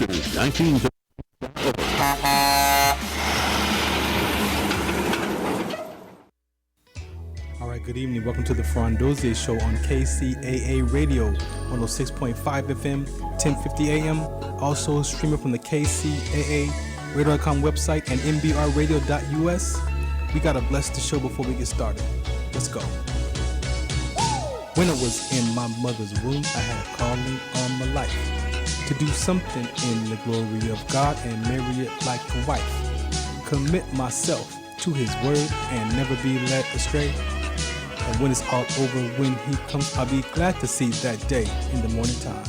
19. All right, good evening. Welcome to the Farron Dozier Show on KCAA Radio, 106.5 FM, 1050 AM. Also streaming from the KCAA Radio.com website and nbrradio.us. We got to bless the show before we get started. Let's go. When I was in my mother's womb, I had a calling on my life to do something in the glory of God and marry it like a wife. Commit myself to his word and never be led astray. And when it's all over, when he comes, I'll be glad to see that day in the morning time.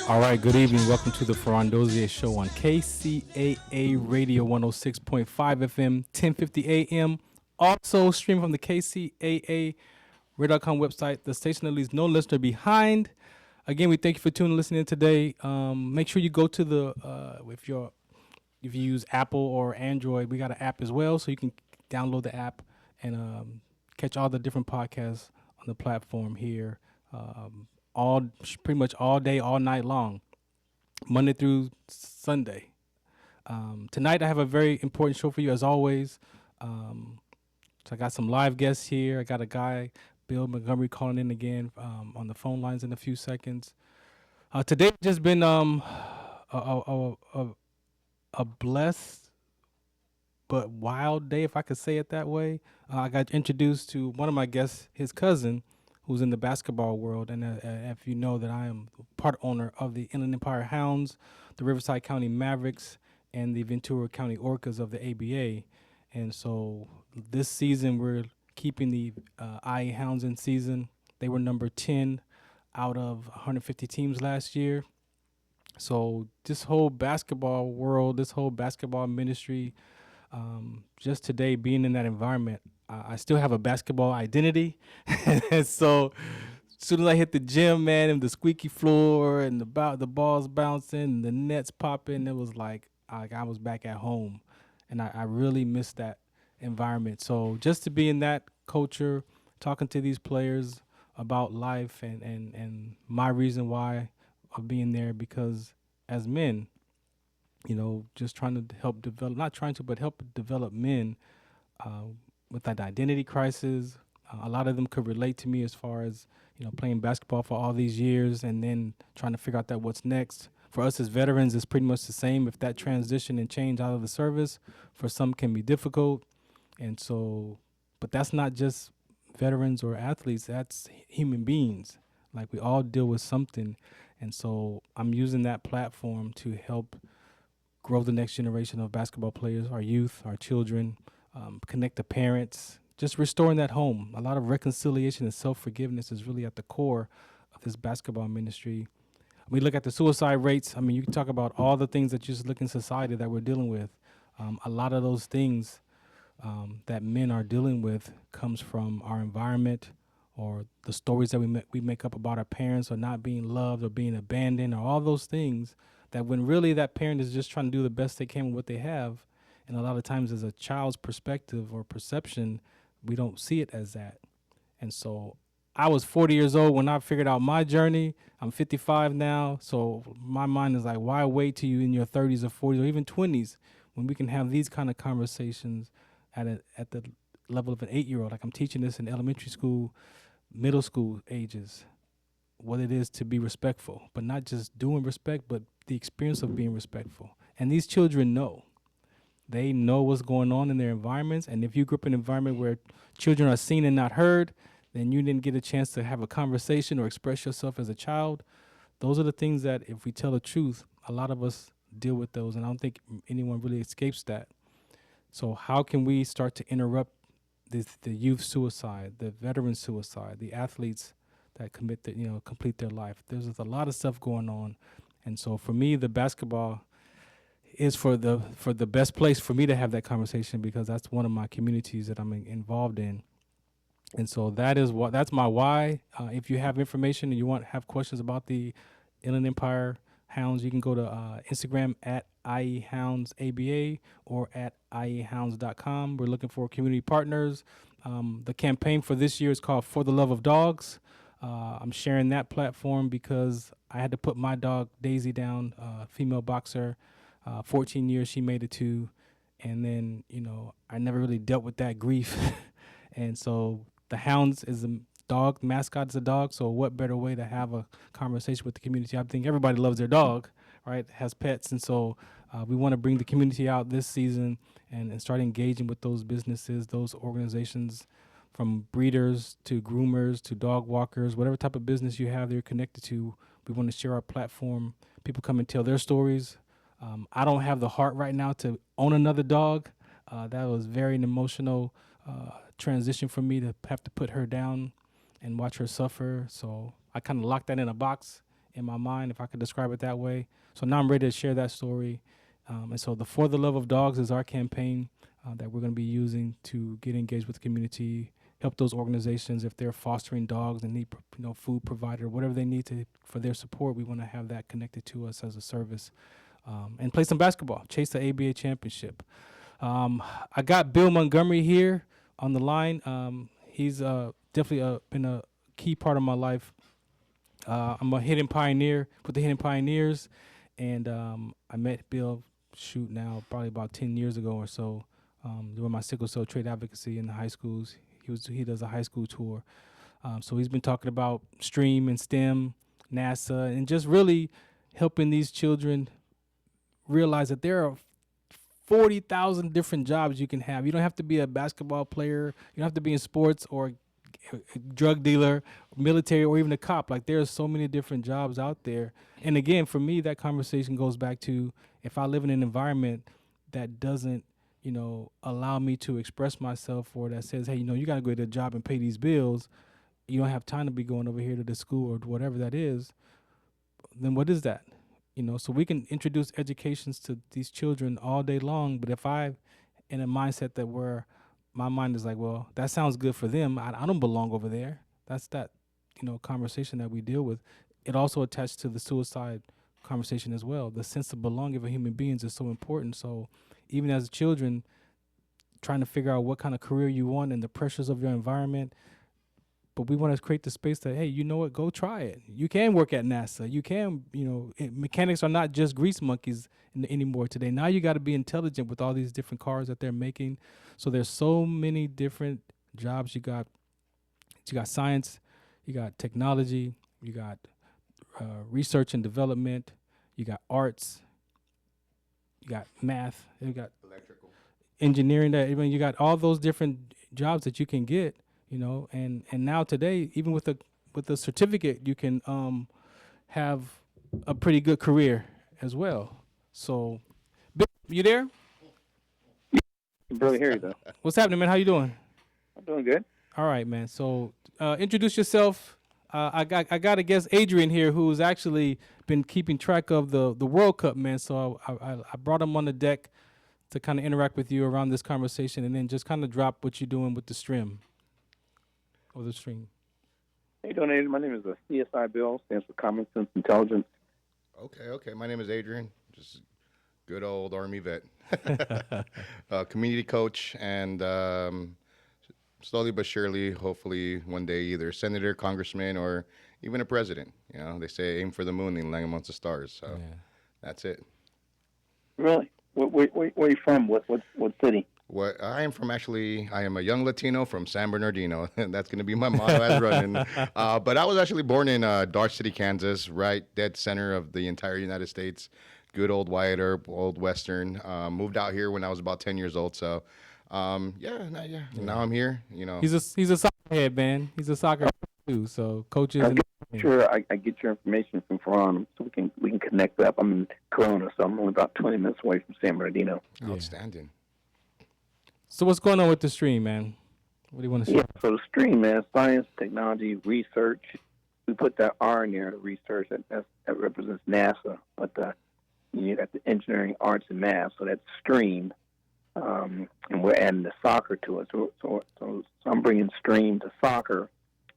All right, good evening. Welcome to the Farron Dozier Show on KCAA Radio 106.5 FM, 1050 AM. Also stream from the KCAA Radio.com website, the station that leaves no listener behind. Again, we thank you for tuning and listening today. Make sure you go to the, if you use Apple or Android, we got an app as well, so you can download the app and catch all the different podcasts on the platform here, pretty much all day, all night long, Monday through Sunday. Tonight I have a very important show for you as always. So I got some live guests here. I got a guy, Bill Montgomery, calling in again on the phone lines in a few seconds. Today just been a blessed but wild day, if I could say it that way. I got introduced to one of my guests, his cousin, who's in the basketball world. And if you know that I am part owner of the Inland Empire Hounds, the Riverside County Mavericks, and the Ventura County Orcas of the ABA. And so this season, we're keeping the IE Hounds in season. They were number 10 out of 150 teams last year. So this whole basketball world, this whole basketball ministry, just today being in that environment, I still have a basketball identity. And so as soon as I hit the gym, man, and the squeaky floor and the balls bouncing and the nets popping, it was like I was back at home. And I really missed that environment. So just to be in that culture, talking to these players about life and my reason why of being there, because as men, you know, just trying to help develop, not trying to, but help develop men with that identity crisis. A lot of them could relate to me as far as, you know, playing basketball for all these years and then trying to figure out that what's next. For us as veterans, it's pretty much the same. If that transition and change out of the service, for some can be difficult. And so, but that's not just veterans or athletes, that's human beings. Like, we all deal with something. And so I'm using that platform to help grow the next generation of basketball players, our youth, our children, connect the parents, just restoring that home. A lot of reconciliation and self-forgiveness is really at the core of this basketball ministry. We look at the suicide rates. I mean, you can talk about all the things that you just look in society that we're dealing with. A lot of those things that men are dealing with comes from our environment, or the stories that we make up about our parents, or not being loved, or being abandoned, or all those things that when really that parent is just trying to do the best they can with what they have. And a lot of times as a child's perspective or perception, we don't see it as that. And so I was 40 years old when I figured out my journey. I'm 55 now. So my mind is like, why wait till you in your 30s or 40s or even 20s when we can have these kind of conversations at the level of an 8-year-old? Like, I'm teaching this in elementary school, middle school ages, what it is to be respectful, but not just doing respect, but the experience of being respectful. And these children know. They know what's going on in their environments. And if you grew up in an environment where children are seen and not heard, then you didn't get a chance to have a conversation or express yourself as a child. Those are the things that, if we tell the truth, a lot of us deal with those. And I don't think anyone really escapes that. So how can we start to interrupt the youth suicide, the veteran suicide, the athletes that complete their life? There's a lot of stuff going on. And so for me, the basketball is for the best place for me to have that conversation, because that's one of my communities that I'm involved in. And so that's my why. If you have information and you have questions about the Inland Empire Hounds, you can go to Instagram at IEHoundsABA or at IEHounds.com. We're looking for community partners. The campaign for this year is called For the Love of Dogs. I'm sharing that platform because I had to put my dog Daisy down, female boxer. 14 years she made it to, and then I never really dealt with that grief, and so the Hounds is a dog, mascot is a dog. So what better way to have a conversation with the community? I think everybody loves their dog, right? Has pets, and so we want to bring the community out this season and start engaging with those businesses, those organizations, from breeders to groomers to dog walkers, whatever type of business you have they're connected to. We want to share our platform. People come and tell their stories. I don't have the heart right now to own another dog. That was very an emotional transition for me to have to put her down and watch her suffer. So I kind of locked that in a box in my mind, if I could describe it that way. So now I'm ready to share that story. And so the For the Love of Dogs is our campaign that we're going to be using to get engaged with the community, help those organizations if they're fostering dogs and need food provider, whatever they need for their support. We want to have that connected to us as a service, and play some basketball, chase the ABA championship. I got Bill Montgomery here on the line. He's definitely been a key part of my life. I'm a hidden pioneer with the Hidden Pioneers, and I met Bill now probably about 10 years ago or so, doing my sickle cell trait advocacy in the high schools. He does a high school tour. So he's been talking about STREAM and STEM, NASA, and just really helping these children realize that there are 40,000 different jobs you can have. You don't have to be a basketball player. You don't have to be in sports or a drug dealer, military, or even a cop. Like, there are so many different jobs out there. And again, for me, that conversation goes back to, if I live in an environment that doesn't, allow me to express myself, or that says, hey, you got to go to a job and pay these bills. You don't have time to be going over here to the school or whatever that is. Then what is that? So we can introduce educations to these children all day long. But if I, in a mindset that where my mind is like, well, that sounds good for them, I don't belong over there. That's that, conversation that we deal with. It also attached to the suicide conversation as well. The sense of belonging of human beings is so important. So even as children, trying to figure out what kind of career you want and the pressures of your environment, but we want to create the space that, hey, you know what, go try it. You can work at NASA. You can, mechanics are not just grease monkeys anymore today. Now you got to be intelligent with all these different cars that they're making. So there's so many different jobs. You got science, you got technology, you got research and development, you got arts, you got math, you got electrical engineering. You got all those different jobs that you can get. And now today, even with a certificate, you can have a pretty good career as well. So, Bill, you there? I can barely hear you though. What's happening, man? How you doing? I'm doing good. All right, man. So, introduce yourself. I got a guest, Adrian, here, who's actually been keeping track of the World Cup, man. So I brought him on the deck to kind of interact with you around this conversation, and then just kind of drop what you're doing with the stream. Or the stream. How you doing, Adrian? My name is CSI Bill, stands for Common Sense Intelligence. Okay. My name is Adrian, just good old Army vet, community coach, and slowly but surely, hopefully one day, either senator, congressman, or even a president. They say aim for the moon and land amongst the stars. So That's it. Really? Where are you from? What city? I am a young Latino from San Bernardino, and that's going to be my motto as running. But I was actually born in Dodge City, Kansas, right dead center of the entire United States. Good old Wyatt Earp, old Western. Moved out here when I was about 10 years old. So, Now I'm here. He's a soccer head, man. He's a soccer too. So coaches. I get your information from Farron, so we can connect up. I'm in Corona, so I'm only about 20 minutes away from San Bernardino. Outstanding. So what's going on with the stream, man? What do you want to say? Yeah, so the stream, man, science, technology, research. We put that R in there, the research. That represents NASA. But you got the engineering, arts, and math, so that's stream. And we're adding the soccer to it. So I'm bringing stream to soccer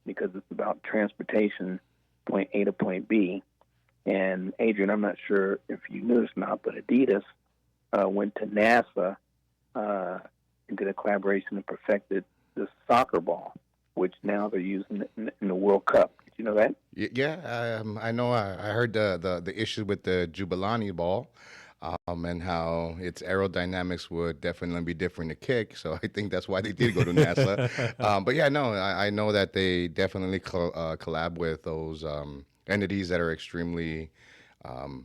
because it's about transportation, point A to point B. And Adrian, I'm not sure if you knew this or not, but Adidas went to NASA and did a collaboration and perfected the soccer ball. which now they're using in the World Cup. Did you know that? Yeah, I know. I heard the issue with the Jubilani ball, and how its aerodynamics would definitely be different to kick. So I think that's why they did go to NASA. But yeah, no, I know that they definitely collab with those entities that are extremely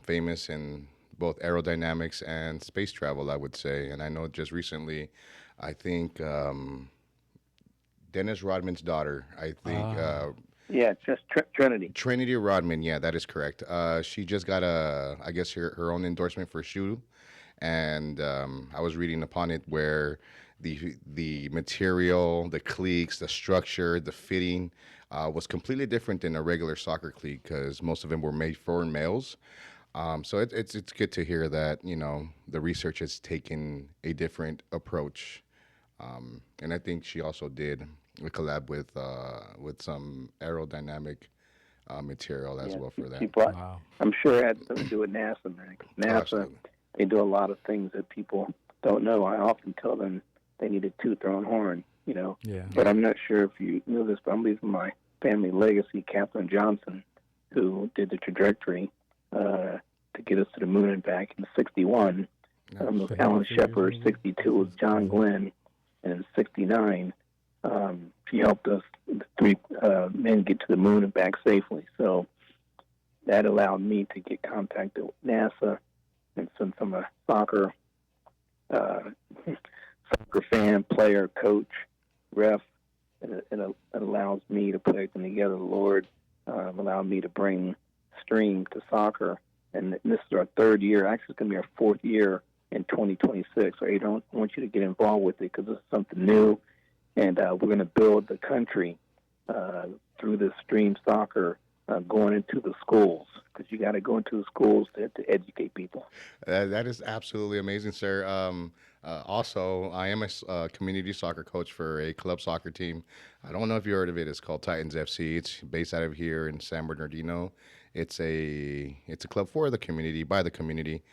famous in both aerodynamics and space travel, I would say. And I know just recently, I think Dennis Rodman's daughter, I think. Yeah, it's just Trinity. Trinity Rodman, yeah, that is correct. She just got I guess her own endorsement for a shoe, and I was reading upon it where the material, the cleats, the structure, the fitting was completely different than a regular soccer cleat because most of them were made for males. So it's good to hear that the research has taken a different approach, and I think she also did a collab with some aerodynamic material as well for that. Wow. I'm sure it had something to do with NASA, man. 'Cause NASA, absolutely. they do a lot of things that people don't know. I often tell them they need a tooth their own horn, Yeah. But I'm not sure if you know this, but I'm leaving my family legacy, Katherine Johnson, who did the trajectory to get us to the moon and back in '61. With Alan Shepard, '62 was John Glenn, and in '69 she helped us, the three men, get to the moon and back safely. So that allowed me to get contacted with NASA, and since I'm a soccer fan, player, coach, ref, it allows me to put everything together. The Lord allowed me to bring stream to soccer, and this is our third year. Actually, it's going to be our fourth year in 2026. So I don't want you to get involved with it because this is something new, and we're going to build the country through this stream soccer, going into the schools, because you got to go into the schools to educate people. That is absolutely amazing, sir. Also, I am a community soccer coach for a club soccer team. I don't know if you heard of it. It's called Titans FC. It's based out of here in San Bernardino. It's a club for the community, by the community.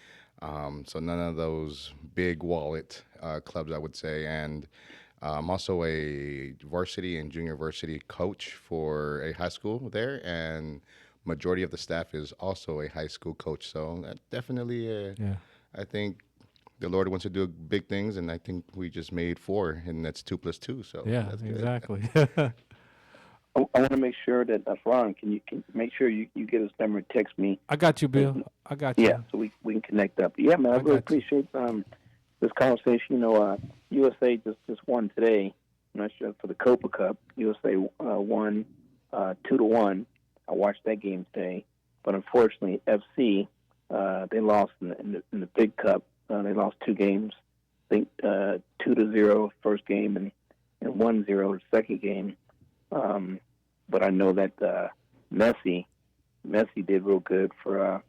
So none of those big wallet clubs, I would say. And I'm also a varsity and junior varsity coach for a high school there, and majority of the staff is also a high school coach. So that definitely, I think the Lord wants to do big things, and I think we just made 4, and that's 2 plus 2. So Yeah, that's good. exactly. I want to make sure that Ron, can make sure you get his number and text me. I got you, Bill. I got you. Yeah, so we can connect up. Yeah, man, I really appreciate this conversation. USA just won today. I'm not sure for the Copa Cup. USA won 2-1. I watched that game today, but unfortunately, FC they lost in the Big Cup. They lost 2 games. I think 2-0 first game and 1-0 the second game. But I know that Messi did real good for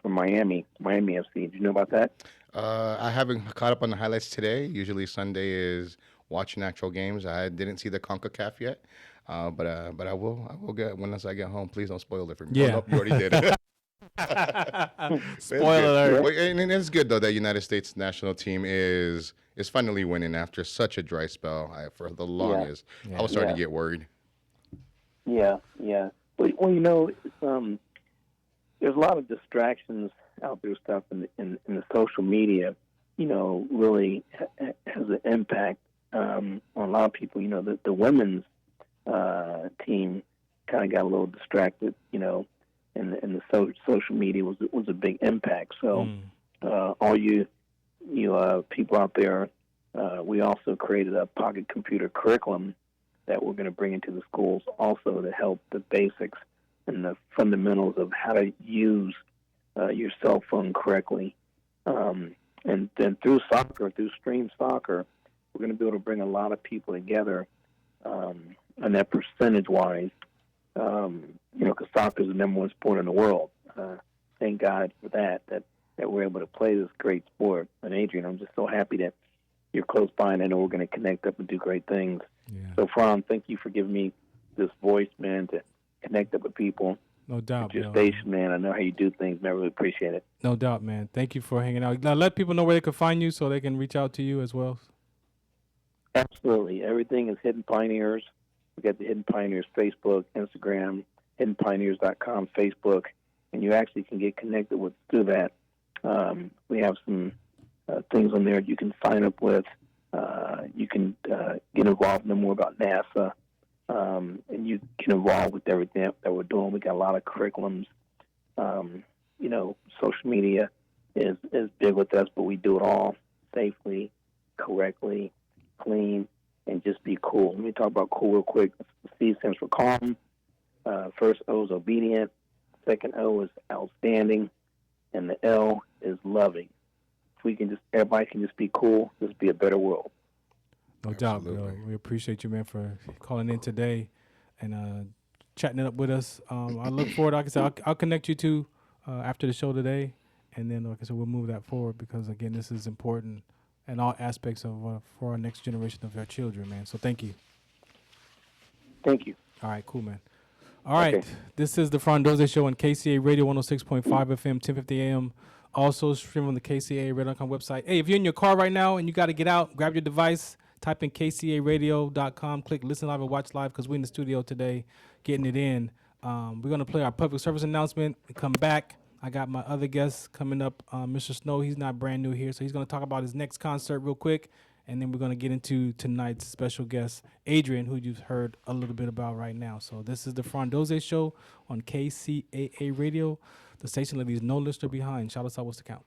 Miami FC. Did you know about that? I haven't caught up on the highlights today. Usually Sunday is watching actual games. I didn't see the CONCACAF yet, but I will get once I get home. Please don't spoil it for me. Yeah. Oh, no, you already did. Spoiler alert. Well, and it's good though that United States national team is finally winning after such a dry spell for the longest. I was starting to get worried. Yeah. Well, it's, there's a lot of distractions out there, stuff in the social media. Really has an impact on a lot of people. The women's team kind of got a little distracted. And the social media was a big impact. So all you people out there, we also created a pocket computer curriculum that we're going to bring into the schools also to help the basics and the fundamentals of how to use your cell phone correctly. And then through stream soccer, we're going to be able to bring a lot of people together, and that percentage-wise, because soccer is the number 1 sport in the world. Thank God for that we're able to play this great sport. And Adrian, I'm just so happy that you're close by, and I know we're going to connect up and do great things. Yeah. So, Farron, thank you for giving me this voice, man, to connect up with people. No doubt, Your Bill. station, man. I know how you do things, man. I really appreciate it. No doubt, man. Thank you for hanging out. Now, let people know where they can find you so they can reach out to you as well. Absolutely. Everything is Hidden Pioneers We got the Hidden Pioneers Facebook, Instagram, hiddenpioneers.com, Facebook, and you actually can get connected with through that. We have some things on there you can sign up with. You can get involved in more about NASA, and you get involved with everything that we're doing. We got a lot of curriculums. Social media is big with us, but we do it all safely, correctly, clean, and just be cool. Let me talk about cool real quick. The C stands for calm. First O is obedient. Second O is outstanding, and the L is loving. If everybody can just be cool, this would be a better world. No doubt, bro. We appreciate you, man, for calling in today and chatting it up with us. I look forward. Like I said, I'll connect you to after the show today, and then, like I said, we'll move that forward because, again, this is important in all aspects of for our next generation of our children, man. So thank you. Thank you. All right, cool, man. All right, This is the Farron Dozier Show on KCA Radio 106.5 FM, 1050 AM. Also stream on the KCA Radio.com website. Hey, if you're in your car right now and you got to get out, grab your device, type in kcaradio.com, click listen live or watch live because we're in the studio today getting it in. We're going to play our public service announcement and come back. I got my other guest coming up, Mr. Snow. He's not brand new here, so he's going to talk about his next concert real quick, and then we're going to get into tonight's special guest, Adrian, who you've heard a little bit about right now. So this is the Farron Dozier Show on KCAA Radio, the station that leaves no listener behind. Shout us out, what's the count?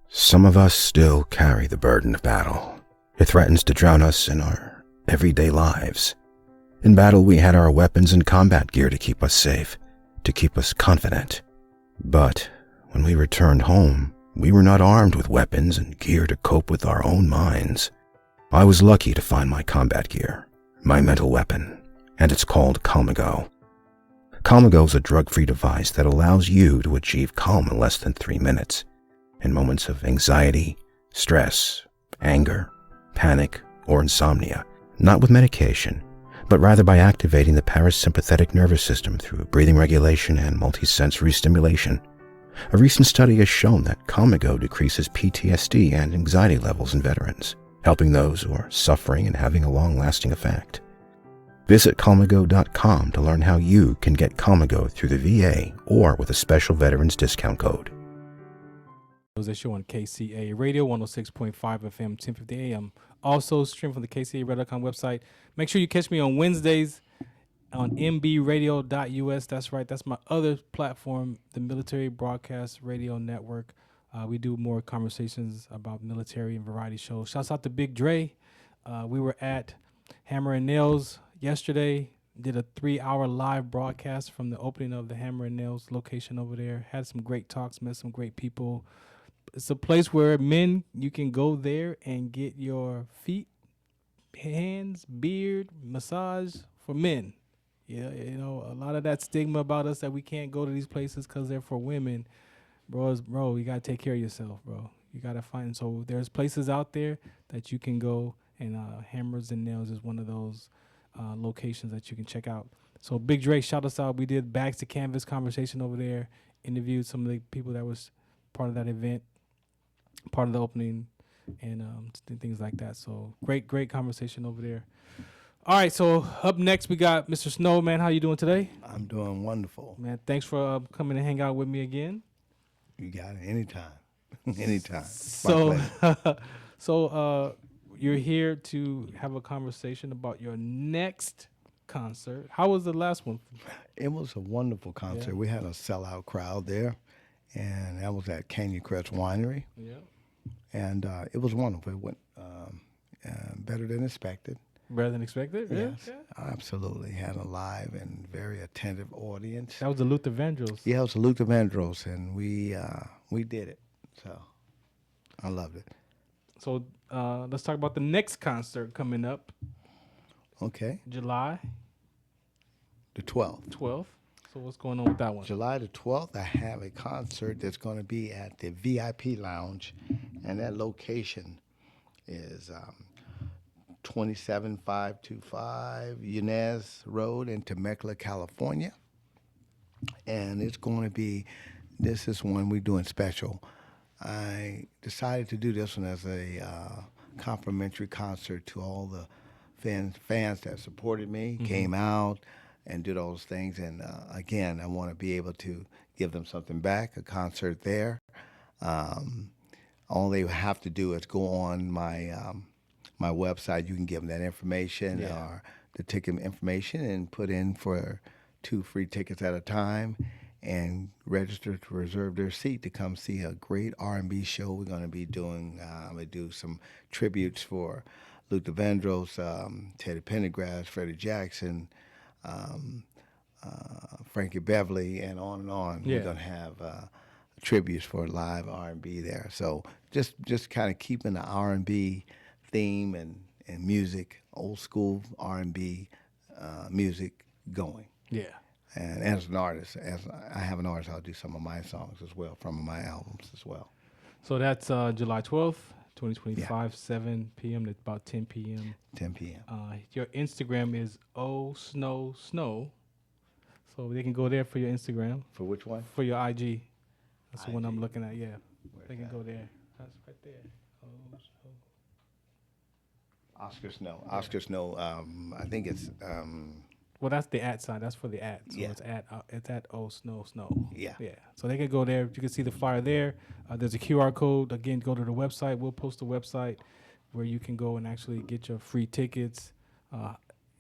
Some of us still carry the burden of battle. It threatens to drown us in our everyday lives. In battle, we had our weapons and combat gear to keep us safe, to keep us confident. But when we returned home, we were not armed with weapons and gear to cope with our own minds. I was lucky to find my combat gear, my mental weapon, and it's called Calmago. Calmago is a drug-free device that allows you to achieve calm in less than 3 minutes. In moments of anxiety, stress, anger, panic, or insomnia, not with medication, but rather by activating the parasympathetic nervous system through breathing regulation and multisensory stimulation. A recent study has shown that Calmago decreases PTSD and anxiety levels in veterans, helping those who are suffering and having a long-lasting effect. Visit Calmago.com to learn how you can get Calmago through the VA or with a special veterans discount code. Dozier Show on KCA Radio 106.5 FM, 1050 AM. Also stream from the KCARadio.com website. Make sure you catch me on Wednesdays on mbradio.us. That's right. That's my other platform, the Military Broadcast Radio Network. We do more conversations about military and variety shows. Shouts out to Big Dre. We were at Hammer and Nails yesterday. Did a 3-hour live broadcast from the opening of the Hammer and Nails location over there. Had some great talks, met some great people. It's a place where men, you can go there and get your feet, hands, beard, massage for men. Yeah, a lot of that stigma about us that we can't go to these places because they're for women. Bro, you got to take care of yourself, bro. You got to find. So there's places out there that you can go, and Hammers and Nails is one of those locations that you can check out. So Big Dre, shout us out. We did Bags to Canvas conversation over there, interviewed some of the people that was part of that event, part of the opening, and things like that. So great conversation over there. All right, so up next we got Mr. Snow, man. How you doing today? I'm doing wonderful. Man, thanks for coming and hang out with me again. You got it anytime. Anytime. So you're here to have a conversation about your next concert. How was the last one? It was a wonderful concert. Yeah. We had a sellout crowd there, and that was at Canyon Crest Winery. Yeah. And it was wonderful. It went better than expected. Better than expected? Really? Yes, absolutely. Had a live and very attentive audience. That was the Luther Vandross. Yeah, it was Luther Vandross, and we did it. So I loved it. So let's talk about the next concert coming up. Okay. July The 12th. 12th. So what's going on with that one? July the 12th, I have a concert that's going to be at the VIP Lounge, and that location is 27525 Yanez Road in Temecula, California. And it's going to be, this is one we're doing special. I decided to do this one as a complimentary concert to all the fans that supported me, came out and did all those things. And again, I want to be able to give them something back, a concert there. All they have to do is go on my website. You can give them that information or the ticket information and put in for 2 free tickets at a time and register to reserve their seat to come see a great R&B show. We're going to be doing, I'm going to do some tributes for Luther Vandross, Teddy Pendergrass, Freddie Jackson, Frankie Beverly, and on and on. Yeah. We're going to have tributes for live R&B there. So just kind of keeping the R&B theme and music, old school R&B music going. Yeah. And as an artist, as I have an artist, I'll do some of my songs as well from my albums as well. So that's July 12th, 2025, 7 p.m. to about 10 p.m. 10 p.m. Your Instagram is osnowsnow. So they can go there for your Instagram, For which one? for your IG. That's the one I'm IG. looking at, yeah. Where's They can that? go there. That's right there. Oscar Snow. Oscar Snow. I think it's Well, that's the at sign. That's for the at. So Yeah. it's at snow. Yeah. Yeah. So they can go there. You can see the flyer there. There's a QR code. Again, go to the website. We'll post the website where you can go and actually get your free tickets.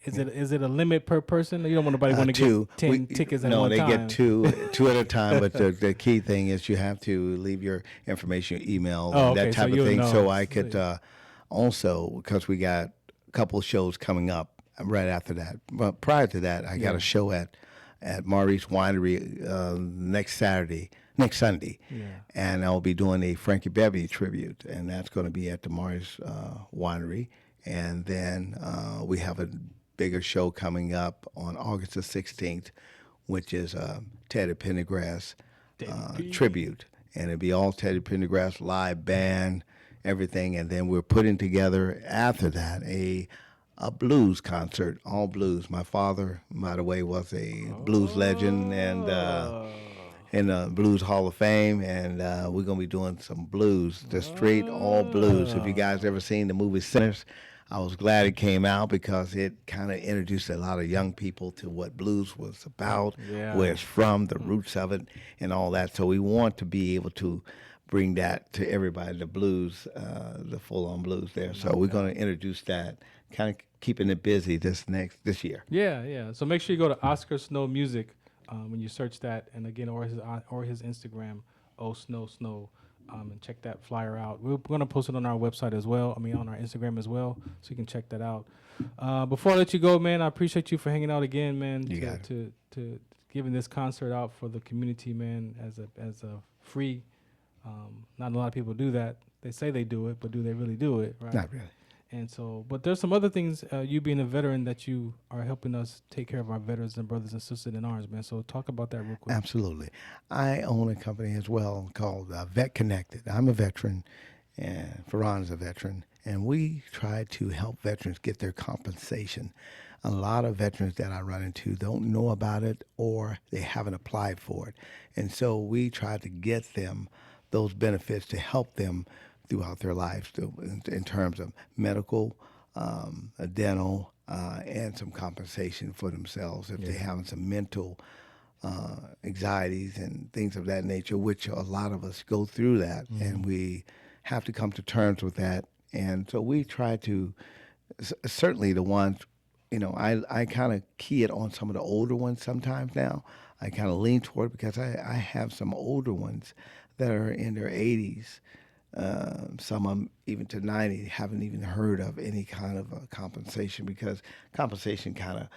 Is it a limit per person? You don't want nobody want to two. get 10 tickets at no, one they time. get two at a time. But the key thing is you have to leave your information, your email, Oh, that okay, type so of you'll thing. know. So I could also, because we got a couple of shows coming up right after that. But prior to that, I got a show at Maurice Winery next Sunday. Yeah. And I'll be doing a Frankie Beverly tribute, and that's going to be at the Maurice Winery. And then we have a bigger show coming up on August the 16th, which is Teddy Pendergrass tribute. And it'll be all Teddy Pendergrass, live band, everything. And then we're putting together, after that, a blues concert, all blues. My father, by the way, was a blues legend and in the Blues Hall of Fame, and we're going to be doing some blues, the straight all blues. If you guys ever seen the movie Sinners, I was glad it came out because it kind of introduced a lot of young people to what blues was about, where it's from, the roots of it, and all that. So we want to be able to bring that to everybody, the blues, the full-on blues there. So we're going to introduce that, kind of keeping it busy this year. Yeah. So make sure you go to Oscar Snow Music when you search that, and again, or his Instagram, osnowsnow, and check that flyer out. We're going to post it on our website as well. I mean, on our Instagram as well, so you can check that out. Before I let you go, man, I appreciate you for hanging out again, man. To giving this concert out for the community, man, as a free. Not a lot of people do that. They say they do it, but do they really do it? Right? Not really. And so, but there's some other things, you being a veteran, that you are helping us take care of our veterans and brothers and sisters in arms, man. So talk about that real quick. Absolutely. I own a company as well called Vet Connected. I'm a veteran, and Farron is a veteran, and we try to help veterans get their compensation. A lot of veterans that I run into don't know about it, or they haven't applied for it. And so we try to get them those benefits to help them throughout their lives in terms of medical, dental, and some compensation for themselves if they're having some mental anxieties and things of that nature, which a lot of us go through that, and we have to come to terms with that. And so we try to, certainly the ones, I kind of key it on some of the older ones sometimes now. I kind of lean toward it because I have some older ones that are in their 80s. Some of them even to 90 haven't even heard of any kind of compensation, because compensation kind of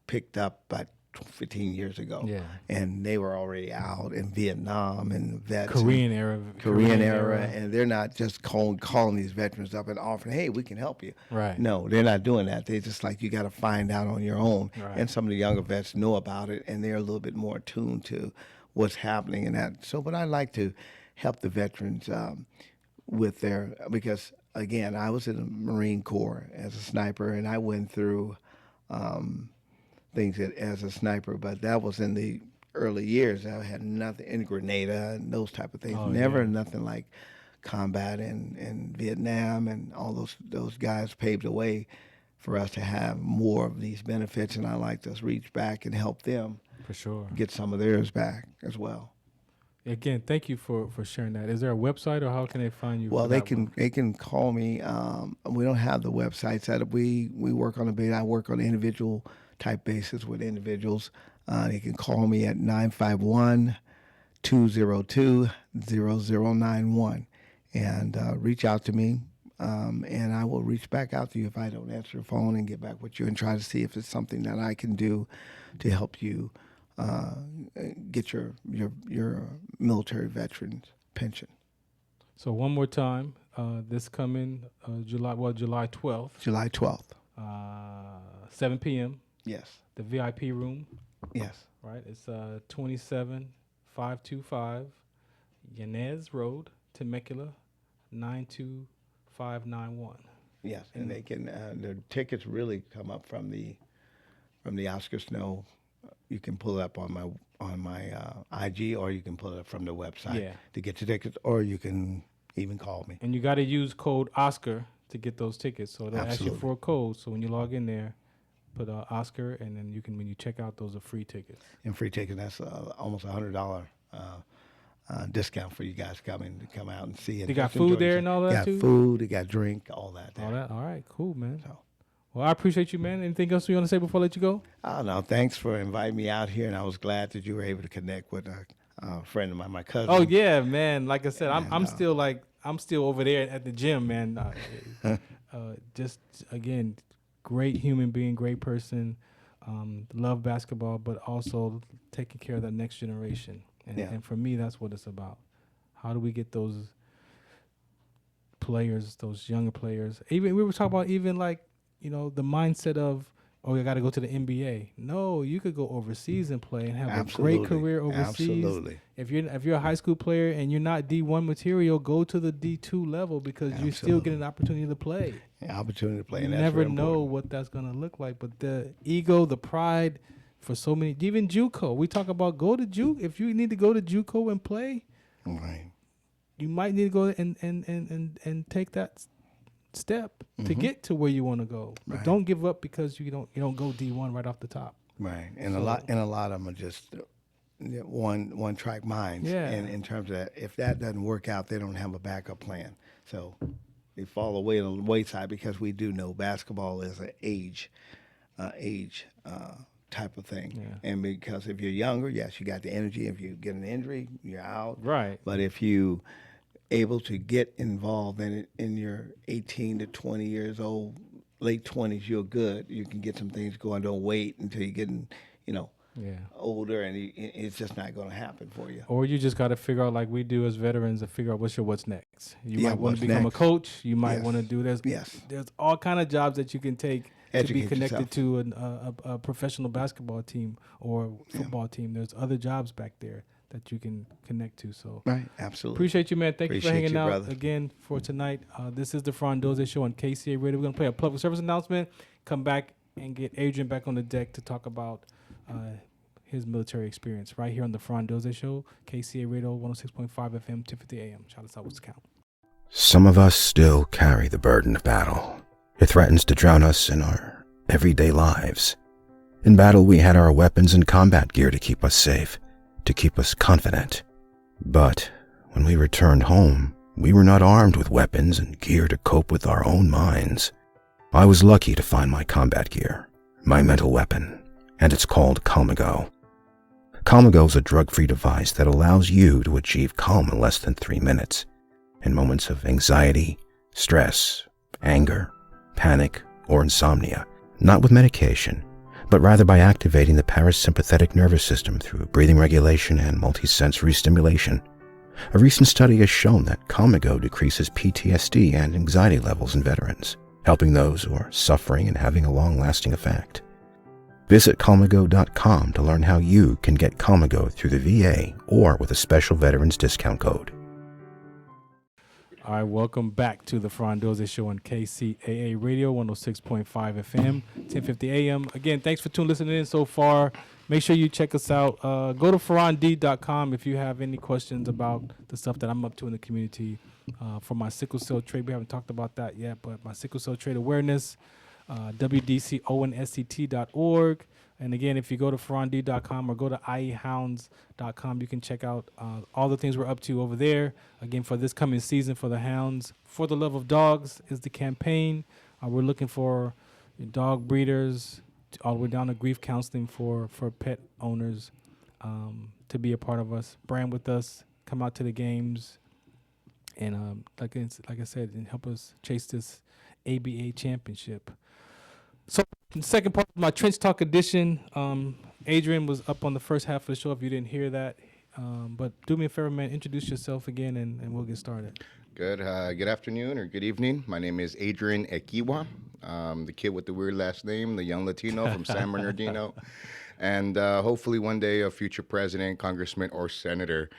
picked up about 15 years ago. Yeah. And they were already out in Vietnam and vets. Korean era, And they're not just calling these veterans up and offering, hey, we can help you. Right. No, they're not doing that. They're just like, you got to find out on your own. Right. And some of the younger vets know about it, and they're a little bit more attuned to what's happening in that. So, but I like to help the veterans with their, because again, I was in the Marine Corps as a sniper, and I went through things as a sniper, but that was in the early years. I had nothing in Grenada and those type of things. Nothing like combat in Vietnam, and all those guys paved the way for us to have more of these benefits, and I like to reach back and help them For sure. get some of theirs back as well. Again, thank you for sharing that. Is there a website, or how can they find you? Well, for they that can one? they can call me. We don't have the website set up. We work on a bit. I work on an individual type basis with individuals. They can call me at 951-202-0091 and reach out to me. And I will reach back out to you if I don't answer the phone and get back with you and try to see if it's something that I can do to help you get your military veterans pension. So one more time, this coming July 12th, July 12th. 7 p.m. Yes. The VIP room, Yes. right? It's 27525 Yanez Road, Temecula, 92591. Yes. And they can the tickets really come up from the Oscar Snow. You can pull it up on my IG, or you can pull it up from the website to get your tickets, or you can even call me. And you got to use code Oscar to get those tickets. So they'll ask you Absolutely. for a code. So when you log in there, put Oscar, and then you can, when you check out, those are free tickets. And free ticket, that's almost $100 discount for you guys to come out and see it. They got Just enjoy food there yourself. and all that got too? food, they got drink, all that there. All that. All right. Cool, man. So, Well, I appreciate you, man. Anything else you want to say before I let you go? I don't know. Thanks for inviting me out here, and I was glad that you were able to connect with a friend of mine, my cousin. Oh yeah, man. Like I said, I'm And, still I'm still over there at the gym, man. Just again, great human being, great person. Love basketball, but also taking care of the next generation. And for me, that's what it's about. How do we get those players, those younger players? Even we were talking about even like, the mindset of, oh, you got to go to the NBA. No, you could go overseas and play and have Absolutely. a great career overseas. Absolutely. If you're a high school player and you're not D1 material, go to the D2 level because you still get an opportunity to play. Opportunity to play. You and that's never very know important. what that's gonna look like, but the ego, the pride, for so many, even JUCO. We talk about go to JUCO. If you need to go to JUCO and play, Right. you might need to go and take that step to get to where you want to go. But Right. don't give up because you don't go D1 right off the top. Right. And So- a lot of them are just one track minds. Yeah. And in terms of that, if that doesn't work out, they don't have a backup plan. So they fall away on the wayside because we do know basketball is an age type of thing. Yeah. And because if you're younger, yes, you got the energy. If you get an injury, you're out. Right. But if you able to get involved in it in your 18 to 20 years old, late 20s, you're good. You can get some things going. Don't wait until you're getting, Yeah. older, and it's just not going to happen for you. Or you just got to figure out, like we do as veterans, to figure out what's next. You Yeah, might want what's to become next. a coach. You might Yes. want to do this. Yes. There's all kind of jobs that you can take to be Educate connected yourself. to a professional basketball team or football team. There's other jobs back there that you can connect to. So Right, absolutely. appreciate you, man. Thank you for Appreciate hanging you, out brother. again for tonight. This is the Farron Dozier Show on KCA Radio. We're going to play a public service announcement, come back and get Adrian back on the deck to talk about his military experience right here on the Farron Dozier Show, KCA Radio 106.5 FM, 1050 AM. Shout us out, Wisconsin. Some of us still carry the burden of battle. It threatens to drown us in our everyday lives. In battle, we had our weapons and combat gear to keep us safe, to keep us confident. But when we returned home, we were not armed with weapons and gear to cope with our own minds. I was lucky to find my combat gear, my mental weapon, and it's called Calmago. Calmago is a drug-free device that allows you to achieve calm in less than 3 minutes. In moments of anxiety, stress, anger, panic, or insomnia, not with medication, but rather by activating the parasympathetic nervous system through breathing regulation and multisensory stimulation. A recent study has shown that Calmago decreases PTSD and anxiety levels in veterans, helping those who are suffering and having a long-lasting effect. Visit Calmago.com to learn how you can get Calmago through the VA or with a special veterans discount code. All right, welcome back to the Farron Dozier Show on KCAA Radio 106.5 FM, 1050 AM. Again, thanks for listening in so far. Make sure you check us out. Go to farrond.com if you have any questions about the stuff that I'm up to in the community. For my sickle cell trade, we haven't talked about that yet, but my sickle cell trade awareness, wdconsct.org. And again, if you go to farrond.com or go to iehounds.com, you can check out all the things we're up to over there. Again, for this coming season for the Hounds, For the Love of Dogs is the campaign. We're looking for dog breeders all the way down to grief counseling for pet owners to be a part of us, brand with us, come out to the games, and like I said, and help us chase this ABA championship. So the second part of my Trench Talk edition, Adrian was up on the first half of the show if you didn't hear that. But do me a favor, man, introduce yourself again and we'll get started. Good. Good afternoon or good evening. My name is Adrian Ekiwa, the kid with the weird last name, the young Latino from San Bernardino, and hopefully one day a future president, congressman, or senator.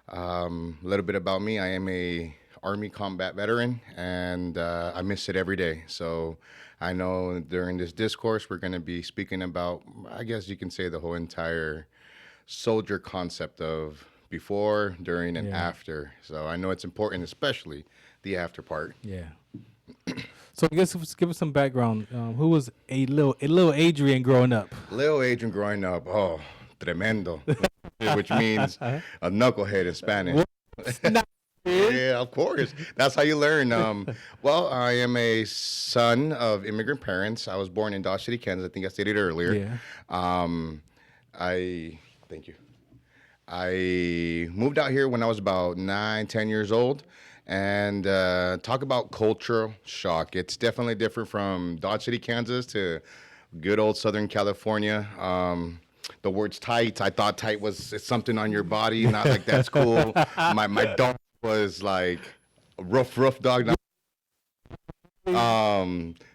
A little bit about me. I am a Army combat veteran, and I miss it every day. So I know during this discourse we're going to be speaking about, I guess you can say, the whole entire soldier concept of before, during, and after. So I know it's important, especially the after part. Yeah. So I guess give us some background. Who was a little Adrian growing up? Little Adrian growing up, oh, tremendo, which means a knucklehead in Spanish. Yeah, of course. That's how you learn. Well, I am a son of immigrant parents. I was born in Dodge City, Kansas. I think I stated earlier. Yeah. Thank you. I moved out here when I was about 9-10 years old, and talk about cultural shock. It's definitely different from Dodge City, Kansas to good old Southern California. The words tight, I thought tight was something on your body, not like that's cool. My dog was like a rough dog.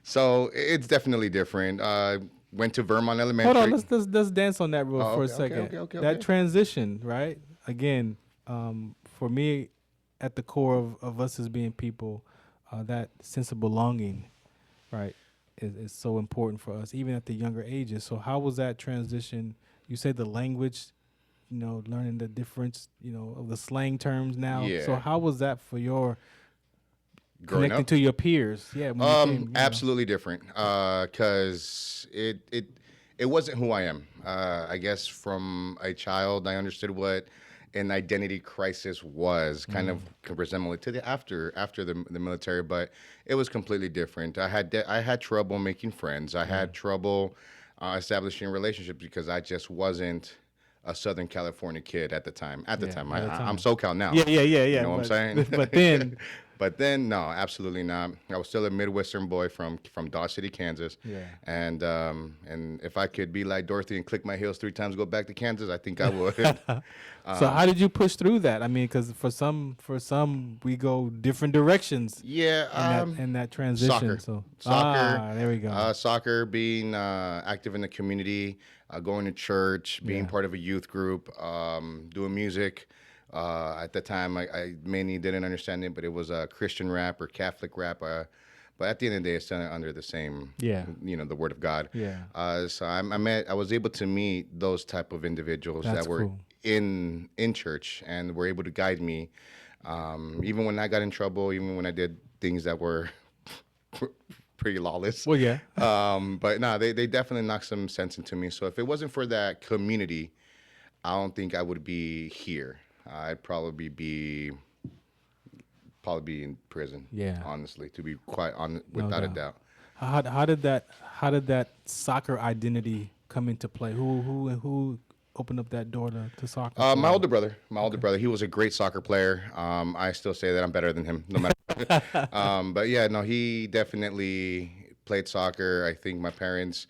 So it's definitely different. Went to Vermont Elementary. Hold on, let's dance on that for a second. Okay. That transition, right? Again, for me, at the core of us as being people, that sense of belonging, right, is so important for us, even at the younger ages. So how was that transition? You said the language, learning the difference, of the slang terms now. Yeah. So how was that for your Growing connecting up? to your peers? Yeah. When you came, Absolutely different. Because it wasn't who I am. I guess from a child, I understood what an identity crisis was, kind of resemble it to the after the military, but it was completely different. I had trouble making friends. I had trouble establishing relationships because I just wasn't a Southern California kid at the time. I'm SoCal now. Yeah. You know what I'm saying? But then. But then, no, absolutely not. I was still a Midwestern boy from Dodge City, Kansas. Yeah. And if I could be like Dorothy and click my heels 3 times, go back to Kansas, I think I would. So how did you push through that? I mean, because for some we go different directions. Yeah. In that transition. Soccer. There we go. Soccer, being active in the community, going to church, being part of a youth group, doing music. At the time, I mainly didn't understand it, but it was a Christian rap or Catholic rap. But at the end of the day, it's still under the same, the Word of God. Yeah. So I was able to meet those type of individuals That's that were cool. in church and were able to guide me, even when I got in trouble, even when I did things that were pretty lawless. Well, yeah. But no, they definitely knocked some sense into me. So if it wasn't for that community, I don't think I would be here. I'd probably be in prison. Yeah. Honestly, to be quite honest, without a doubt. How did that soccer identity come into play? Who opened up that door to soccer? My older brother. He was a great soccer player. I still say that I'm better than him, no matter. But yeah, no, he definitely played soccer. I think my parents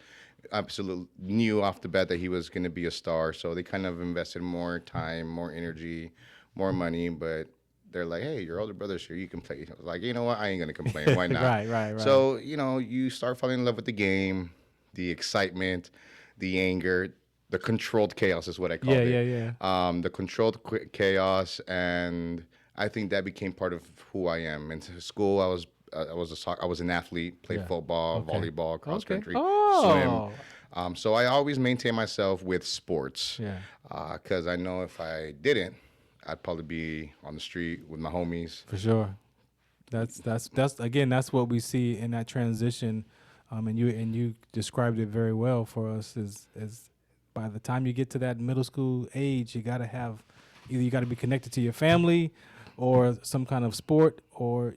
absolutely knew off the bat that he was going to be a star, so they kind of invested more time, more energy, more money. But they're like, "Hey, your older brother's here. You can play." I was like, "You know what? I ain't going to complain. Why not?" Right. So you start falling in love with the game, the excitement, the anger, the controlled chaos is what I call it. Yeah. The controlled chaos, and I think that became part of who I am. In school, I was an athlete, played football, volleyball, cross country, swim. So I always maintain myself with sports. Yeah. Because I know if I didn't, I'd probably be on the street with my homies. For sure. That's what we see in that transition And you described it very well for us. As by the time you get to that middle school age, you got to have either you got to be connected to your family, or some kind of sport, or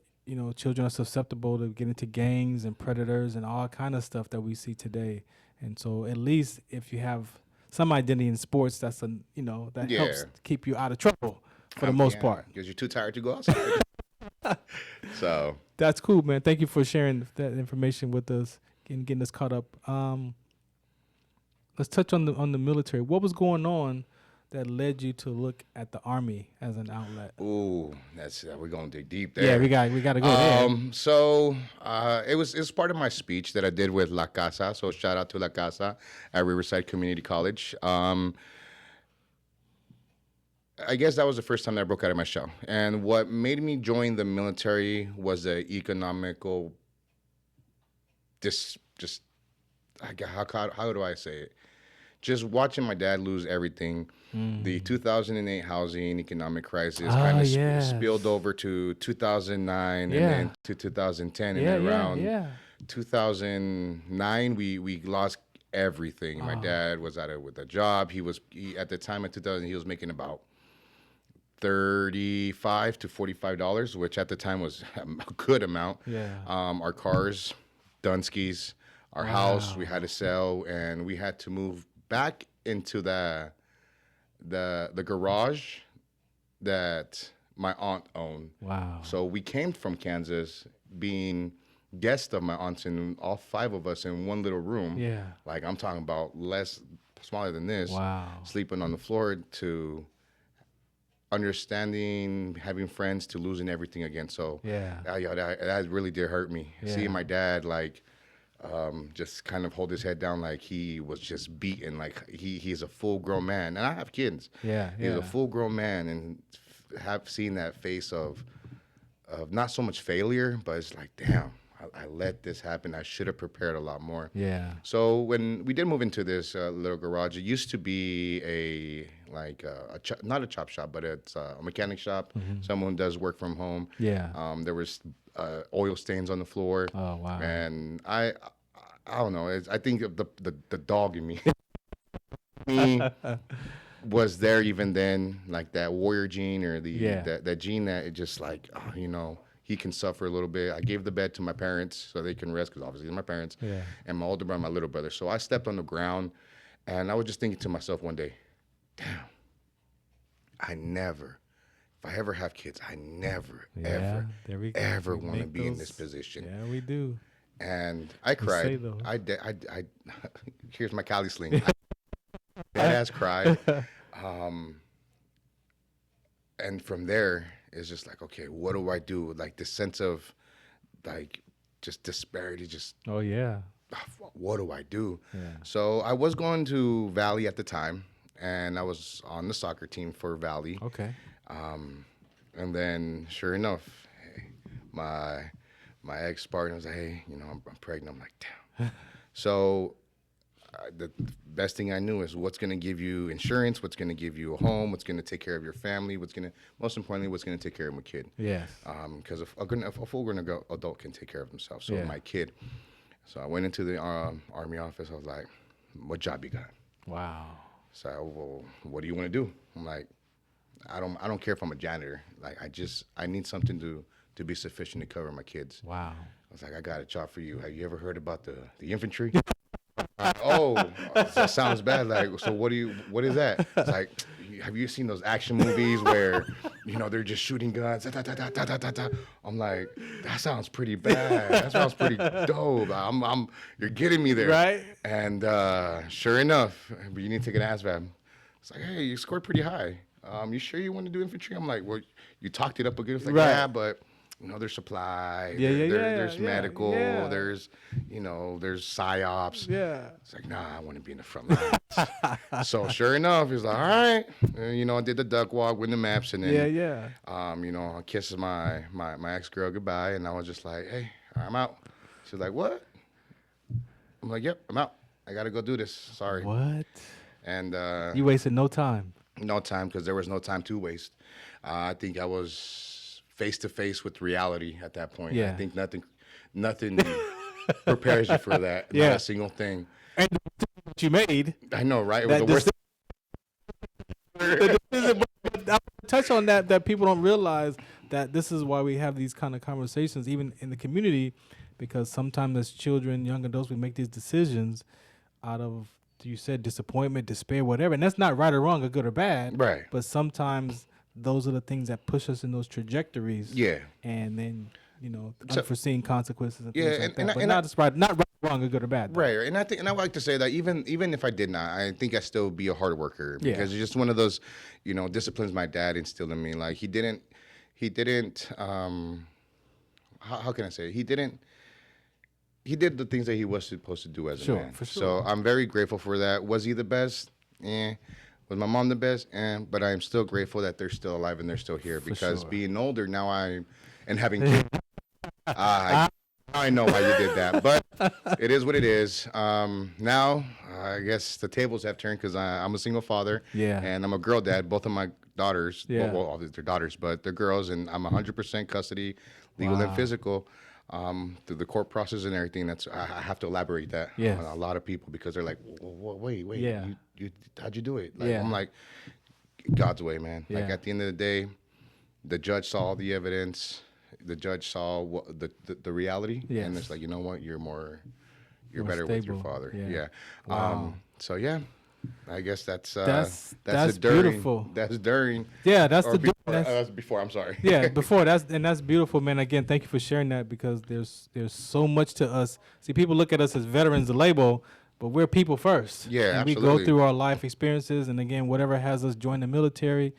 children are susceptible to get into gangs and predators and all kind of stuff that we see today. And so at least if you have some identity in sports, that helps keep you out of trouble for the most part. Because you're too tired to go outside. So that's cool, man. Thank you for sharing that information with us and getting us caught up. Let's touch on the military. What was going on that led you to look at the Army as an outlet? Ooh, we're gonna dig deep there. Yeah, we got to go there. So it was part of my speech that I did with La Casa. So shout out to La Casa at Riverside Community College. I guess that was the first time that I broke out of my shell. And what made me join the military was the economical. How do I say it? Just watching my dad lose everything. The 2008 housing economic crisis kind of spilled over to 2009 and then to 2010. And then around 2009, we lost everything. My dad was with a job. He at the time in 2000, he was making about $35 to $45, which at the time was a good amount. Our cars, Dunskies, our house, we had to sell, and we had to move back into the garage that my aunt owned. Wow. So we came from Kansas being guests of my aunts, and all 5 of us in one little room. Yeah. Like I'm talking about smaller than this. Wow. Sleeping on the floor, to understanding, having friends, to losing everything again. So that really did hurt me. Yeah. Seeing my dad just kind of hold his head down like he was just beaten, like he's a full-grown man. And I have kids. He's a full-grown man, and have seen that face of not so much failure, but it's like, damn, I let this happen. I should have prepared a lot more. Yeah. So when we did move into this little garage, it used to be not a chop shop, but it's a mechanic shop. Mm-hmm. Someone does work from home. Yeah. There was oil stains on the floor. Oh wow. And I don't know. I think of the dog in me was there even then, like that warrior gene, or that gene that it just like, he can suffer a little bit. I gave the bed to my parents so they can rest, because obviously they're my parents, and my older brother, my little brother. So I stepped on the ground, and I was just thinking to myself one day, damn, if I ever have kids, I never, ever want to be in this position. Yeah, we do. And I cried. I here's my Cali sling. Dead ass cried. And from there, it's just like, okay, what do I do? Like this sense of like just disparity, what do I do? Yeah. So I was going to Valley at the time, and I was on the soccer team for Valley. Okay. And then sure enough, my ex-partner was like, hey, I'm pregnant. I'm like, damn. So the best thing I knew is what's going to give you insurance, what's going to give you a home, what's going to take care of your family, most importantly, what's going to take care of my kid. Yes. Because a full-grown adult can take care of themselves. So my kid. So I went into the Army office. I was like, what job you got? Wow. So, well, what do you want to do? I'm like, I don't care if I'm a janitor. Like, I need something to be sufficient to cover my kids. Wow. I was like, I got a job for you. Have you ever heard about the infantry? That sounds bad. Like, so what is that? It's like, have you seen those action movies where, they're just shooting guns? Da, da, da, da, da, da, da. I'm like, that sounds pretty bad. That sounds pretty dope. You're getting me there. Right. And sure enough, you need to take an ASVAB. It's like, hey, you scored pretty high. You sure you want to do infantry? I'm like, well, you talked it up a good. It's like, yeah, but there's supply. There's medical. Yeah. There's psyops. Yeah. It's like, nah, I want to be in the front lines. So sure enough, he's like, all right. I did the duck walk with the maps, and then I kissed my ex-girl goodbye, and I was just like, hey, I'm out. She's like, what? I'm like, yep, I'm out. I got to go do this. Sorry. What? And you wasted no time. No time, because there was no time to waste. I think I was face to face with reality at that point. Yeah. I think nothing prepares you for that. Yeah. Not a single thing. And the decision that you made. I know, right? It was That the worst. the decision, but I want to touch on that people don't realize that this is why we have these kind of conversations, even in the community, because sometimes as children, young adults, we make these decisions out of, you said, disappointment, despair, whatever. And that's not right or wrong or good or bad. Right. But sometimes those are the things that push us in those trajectories. Yeah. And then, So- unforeseen consequences and Yeah, things like and that. I- But and I- not right or wrong or good or bad. though. Right, and I would like to say that even if I did not, I think I'd still be a hard worker Yeah. because it's just one of those, disciplines my dad instilled in me. Like he didn't, how can I say it? He did the things that he was supposed to do as a Sure, man. for So sure. I'm very grateful for that. Was he the best? Was my mom the best? But I am still grateful that they're still alive and they're still here because sure. being older now and having kids, I know why you did that, but it is what it is. Now, I guess the tables have turned because I'm a single father, Yeah. and I'm a girl dad. Both of my daughters, Yeah. well, obviously they're daughters, but they're girls, and I'm 100% custody, legal Wow. and physical, through the court process and everything. I have to elaborate that Yes. on a lot of people because they're like, wait, Yeah. you how'd you do it? Like, Yeah. I'm like, God's way, man. Like Yeah. at the end of the day, the judge saw all the evidence. The judge saw what the reality, Yes. and it's like, you know what, you're More better with your stable. father. Yeah. Yeah. Wow. So yeah, I guess that's That's the during. beautiful. That's during. Yeah, that's Or the before, that's- that's before. I'm sorry. yeah, before that's beautiful, man. Again, thank you for sharing that because there's so much to us. See, people look at us as veterans, the label, but we're people first. Yeah, and we absolutely. go through our life experiences, and again, whatever has us join the military,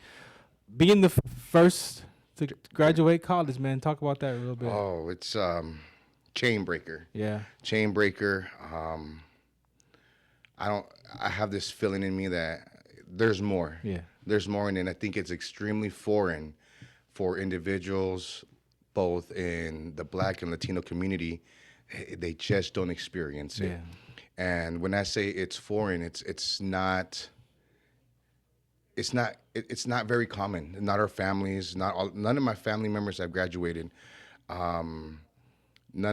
being the first to graduate college, man. Talk about that a little bit. Oh, it's chain breaker. Yeah, Chain breaker. I have this feeling in me that there's more. yeah, There's more, and I think it's extremely foreign for individuals, both in the Black and Latino community. They just don't experience it. yeah, And when I say it's foreign, it's not very common. Not our families. None of my family members have graduated. None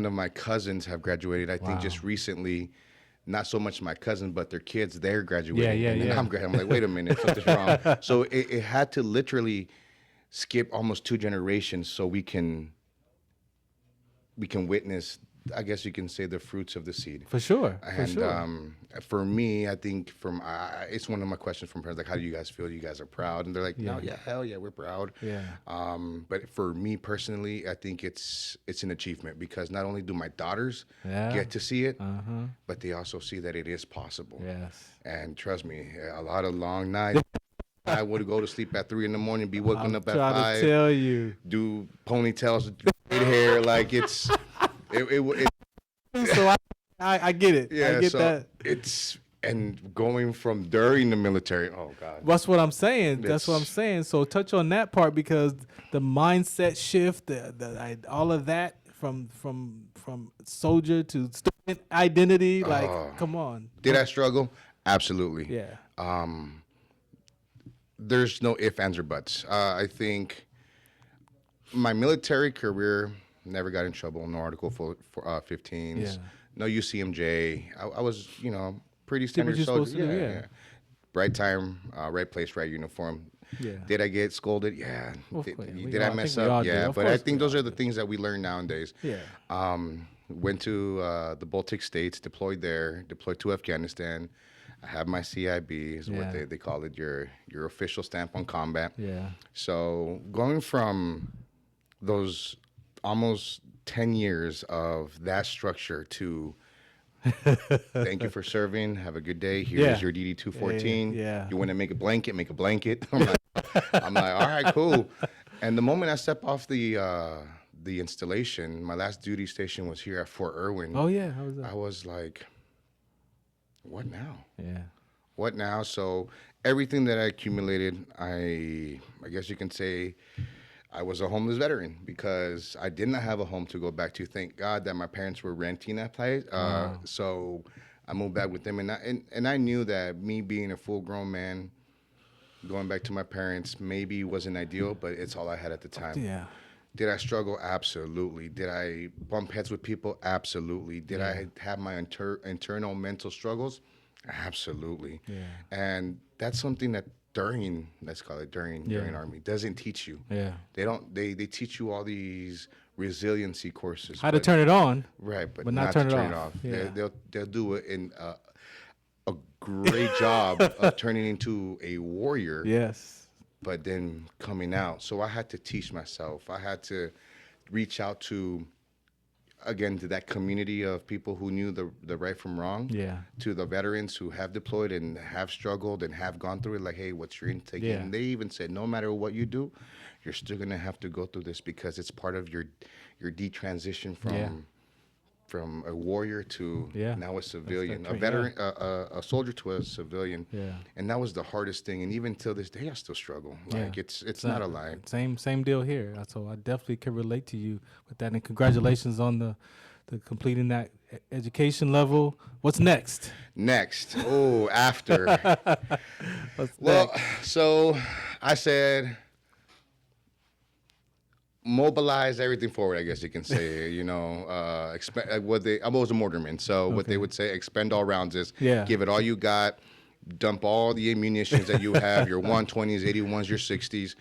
of my cousins have graduated. I think just recently. Not so much my cousin, but their kids, they're graduating. Yeah, and then yeah. I'm like, wait a minute, something's wrong. So it had to literally skip almost 2 generations so we can witness, I guess you can say, the fruits of the seed. for sure, for And sure. for me, I think it's one of my questions from parents, like, how do you guys feel? You guys are proud? And they're like, no, yeah, hell yeah, we're proud. Yeah. But for me personally, I think it's an achievement because not only do my daughters Yeah. get to see it, Uh-huh. but they also see that it is possible. Yes. And trust me, a lot of long nights. I would go to sleep at 3 a.m, be woken I'm up at trying 5, to tell you. do ponytails, straight hair, like it So I get it. yeah, I get so that. it's and going from during the military. Oh God. That's what I'm saying. That's what I'm It's- saying. So touch on that part because the mindset shift, all of that from soldier to student identity. Like, come on. Did I struggle? Absolutely. Yeah. There's no ifs, ands, or buts. I think my military career never got in trouble. No Article 15s. Yeah. No UCMJ. I was, pretty Did what standard you're supposed soldier. to do, yeah. Right time, right place, right uniform. Yeah. Did I get scolded? Yeah. Of Did, course. did I mess we all up? do. Yeah. Of But I course think we those all are the things that we learn nowadays. Yeah. Went to the Baltic states, deployed there, deployed to Afghanistan. I have my CIB, is what Yeah. they call it, your official stamp on combat. Yeah. So going from those almost 10 years of that structure to thank you for serving, have a good day, here's Yeah. your DD 214. Yeah. You want to make a blanket, make a blanket. I'm like, all right, cool. And the moment I step off the installation, my last duty station was here at Fort Irwin. Oh yeah. How was that? I was like, what now? Yeah. What now? So everything that I accumulated, I guess you can say I was a homeless veteran because I did not have a home to go back to. Thank God that my parents were renting that place. So I moved back with them, and I knew that me being a full-grown man, going back to my parents maybe wasn't ideal, but it's all I had at the time. Yeah. Did I struggle? Absolutely. Did I bump heads with people? Absolutely. Did I have my internal mental struggles? Absolutely. Yeah. And that's something that during, let's call it during Army, doesn't teach you. Yeah. They don't. They teach you all these resiliency courses. How to but- turn it on. Right, but but not not to turn it turn it off. off. Yeah. They'll do it in a great job of turning into a warrior, Yes. but then coming out. So I had to teach myself. I had to reach out to, again, to that community of people who knew the right from wrong. Yeah. To the veterans who have deployed and have struggled and have gone through it. Like, hey, what's your intake? Yeah. And they even said, no matter what you do, you're still gonna have to go through this because it's part of your detransition from a warrior to now a civilian, a veteran, a soldier to a civilian. Yeah. And that was the hardest thing. And even till this day, I still struggle. Like it's not a lie. Same deal here. So I definitely can relate to you with that. And congratulations on the completing that education level. What's next? Next, after. What's Well, next? so I said, mobilize everything forward, I guess you can say. I was a mortarman, so what they would say, expend all rounds is give it all you got, dump all the ammunitions that you have, your 120s, 81s, your 60s.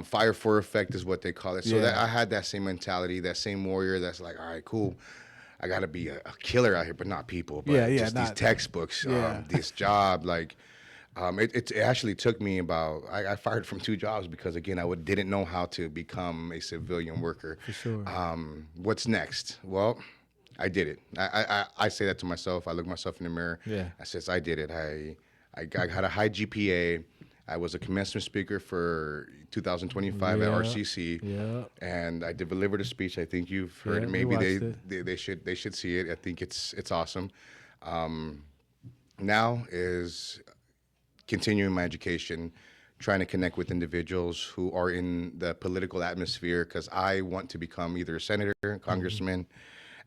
Fire for effect is what they call it. So that I had that same mentality, that same warrior that's like, all right, cool. I got to be a killer out here, but not people. But just these textbooks, this job, like... It actually took me about, I fired from 2 jobs because, again, didn't know how to become a civilian worker. For sure. What's next? Well, I did it. I say that to myself. I look myself in the mirror. Yeah. I says, I did it. I had a high GPA. I was a commencement speaker for 2025 at RCC. Yeah. And I delivered a speech. I think you've heard it. we Maybe watched they should see it. I think it's awesome. Now is continuing my education, trying to connect with individuals who are in the political atmosphere because I want to become either a senator, congressman,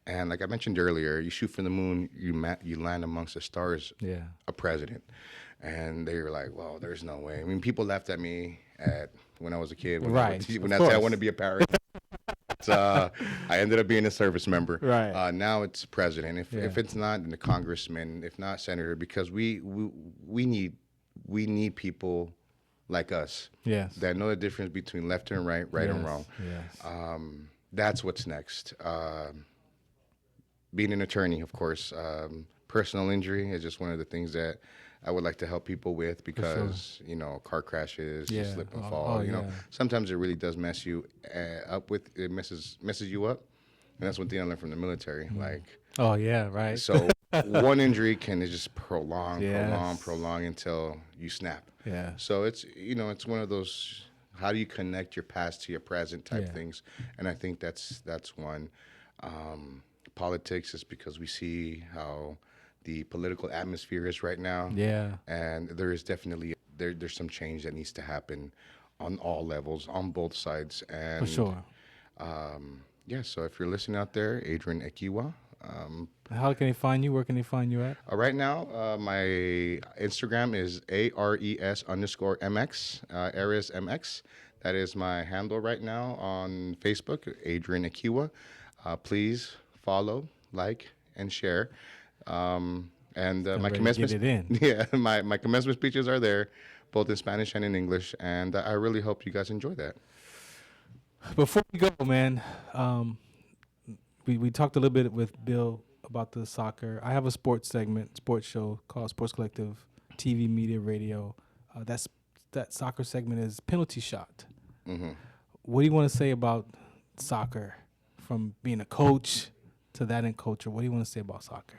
and like I mentioned earlier, you shoot from the moon, you land amongst the stars, a president. And they were like, well, there's no way. I mean, people laughed at me when I was a kid. When I said I want to be a parrot. I ended up being a service member. Right. Now it's president. If it's not, then the congressman. If not, senator, because we need people like us that know the difference between left and right, and wrong. Yes. That's what's next. Being an attorney, of course. Personal injury is just one of the things that I would like to help people with because, car crashes, you slip and fall. Sometimes it really does mess you up it messes you up. And that's one thing I learned from the military. Like, oh, yeah, right. So one injury can just prolong until you snap. Yeah. So it's one of those, how do you connect your past to your present type things? And I think that's one. Politics is because we see how the political atmosphere is right now. Yeah. And there is definitely there's some change that needs to happen on all levels, on both sides. And for sure. So if you're listening out there, Adrian Ekiwa. How can they find you? Where can they find you at? Right now, my Instagram is ARES_MX, Ares MX. That is my handle right now on Facebook, Adrian Ekiwa. Please follow, like, and share. And my commencement, my commencement speeches are there, both in Spanish and in English. And I really hope you guys enjoy that. Before we go, man, we talked a little bit with Bill about the soccer. I have a sports show called Sports Collective TV, Media, Radio. That soccer segment is Penalty Shot. Mm-hmm. What do you want to say about soccer, from being a coach to that in culture? What do you want to say about soccer?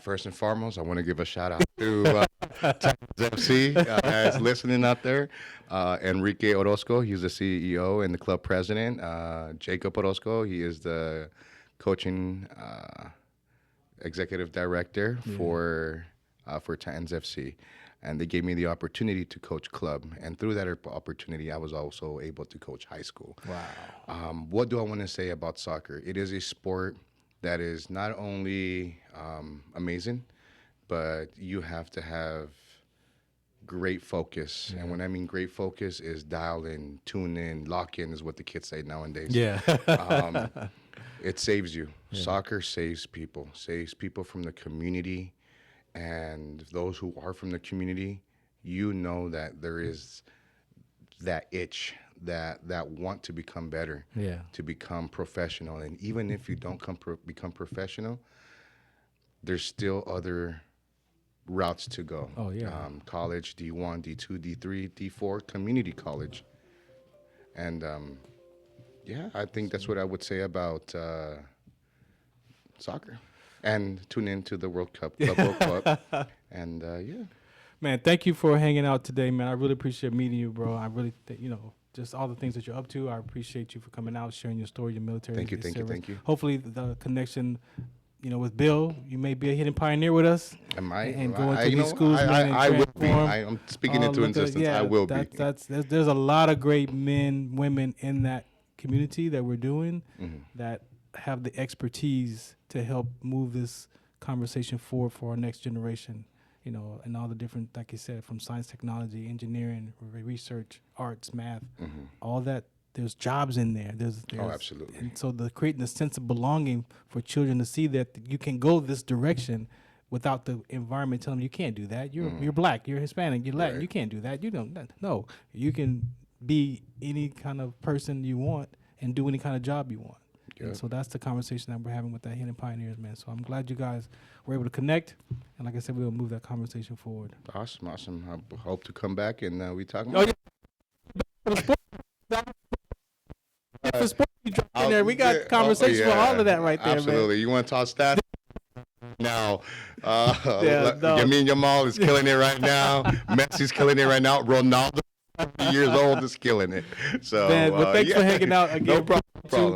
First and foremost, I want to give a shout out to Texas FC that's listening out there. Enrique Orozco, he's the CEO and the club president. Jacob Orozco, he is the coaching executive director for Titans FC. And they gave me the opportunity to coach club. And through that opportunity, I was also able to coach high school. Wow. What do I want to say about soccer? It is a sport that is not only amazing, but you have to have great focus. And when I mean great focus is dial in, tune in, lock in is what the kids say nowadays. Yeah. It saves you. Soccer saves people from the community. And those who are from the community, you know that there is that itch, that want to become better, to become professional. And even if you don't become professional, there's still other routes to go. Oh, yeah. College, D1, D2, D3, D4, community college. And I think that's what I would say about soccer. And tune in to the World Cup, Club World Cup. And Man, thank you for hanging out today, man. I really appreciate meeting you, bro. I really, just all the things that you're up to. I appreciate you for coming out, sharing your story, your military. Thank you, your thank you, service. thank you. Hopefully the connection, with Bill, you may be a hidden pioneer with us. Am I? And go into these schools, man, and I will be. transform. I'm speaking into existence. I will be. There's a lot of great men, women in that community that we're doing that have the expertise to help move this conversation forward for our next generation. And all the different, like you said, from science, technology, engineering, research, arts, math, all that. There's jobs in there. There's absolutely. And so creating a sense of belonging for children to see that you can go this direction without the environment telling them you can't do that. You're black, you're Hispanic, you're Latin, you can't do that. You don't. No, you can be any kind of person you want and do any kind of job you want. And so that's the conversation that we're having with that Hidden Pioneers, man. So I'm glad you guys were able to connect. And like I said, we'll move that conversation forward. Awesome. I hope to come back and we talk Oh, more. For sports, you drop in there. We got conversation for all of that right there, absolutely. man. You want to talk stats? Now, no. Yamin Yamal is killing it right now. Messi's killing it right now. Ronaldo, 50 years old, is killing it. So, man, well, thanks for hanging out again. No problem.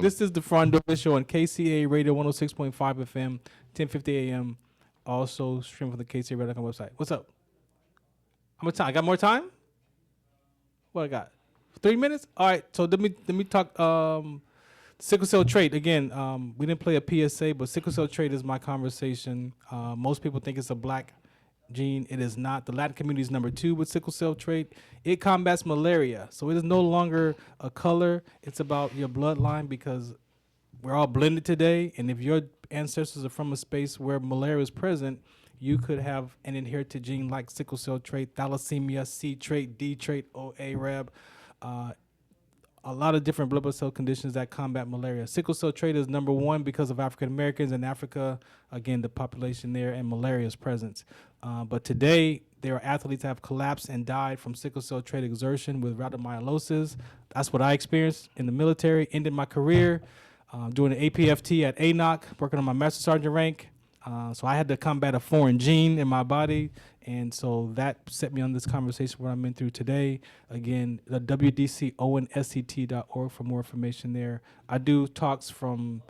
This is the Farron Dozier Show on KCAA Radio 106.5 FM, 1050 AM. Also stream from the KCAA.com website. What's up? How much time? I got more time? What I got? 3 minutes? All right. So let me talk sickle cell trait again. We didn't play a PSA, but sickle cell trait is my conversation. Most people think it's a black gene. It is not. The Latin community is number 2 with sickle cell trait. It combats malaria, so it is no longer a color. It's about your bloodline because we're all blended today. And if your ancestors are from a space where malaria is present, you could have an inherited gene like sickle cell trait, thalassemia, C trait, D trait, OA, Rab. A lot of different blood cell conditions that combat malaria. Sickle cell trait is number 1 because of African Americans in Africa. Again, the population there and malaria's presence. But today, there are athletes that have collapsed and died from sickle cell trait exertion with rhabdomyolysis. That's what I experienced in the military. Ended my career doing an APFT at ANOC, working on my master sergeant rank. So I had to combat a foreign gene in my body. And so that set me on this conversation what I'm in through today. Again, the WDCONSCT.org for more information there. I do talks from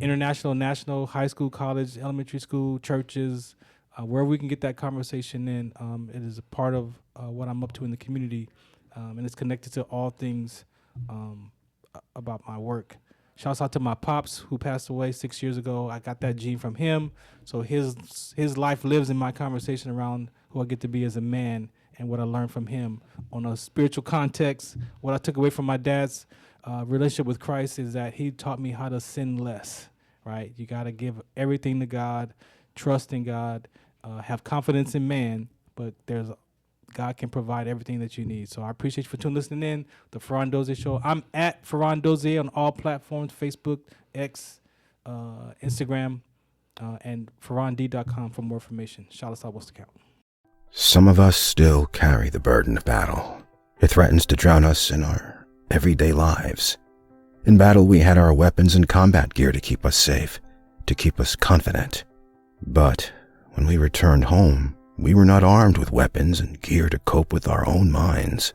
international, national, high school, college, elementary school, churches, wherever we can get that conversation in. It is a part of what I'm up to in the community, and it's connected to all things about my work. Shouts out to my pops who passed away 6 years ago. I got that gene from him. So his life lives in my conversation around who I get to be as a man and what I learned from him. On a spiritual context, what I took away from my dad's relationship with Christ is that he taught me how to sin less, right? You got to give everything to God, trust in God, have confidence in man, but God can provide everything that you need. So I appreciate you for listening in. The Farron Dozier Show. I'm at Farron Dozier on all platforms, Facebook, X, Instagram, and FarronD.com for more information. Shout out Worcester County. Some of us still carry the burden of battle. It threatens to drown us in our everyday lives. In battle, we had our weapons and combat gear to keep us safe, to keep us confident. But when we returned home, we were not armed with weapons and gear to cope with our own minds.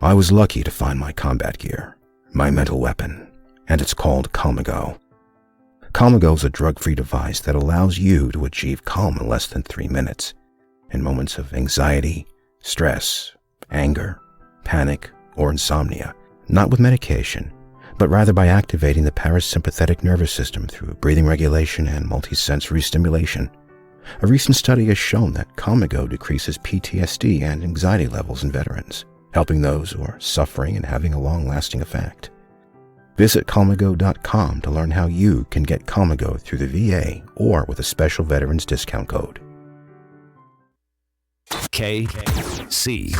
I was lucky to find my combat gear, my mental weapon, and it's called Calmago. Calmago is a drug-free device that allows you to achieve calm in less than 3 minutes in moments of anxiety, stress, anger, panic, or insomnia, not with medication, but rather by activating the parasympathetic nervous system through breathing regulation and multisensory stimulation. A recent study has shown that Comigo decreases PTSD and anxiety levels in veterans, helping those who are suffering and having a long-lasting effect. Visit Comigo.com to learn how you can get Comigo through the VA or with a special veterans discount code. KCAA.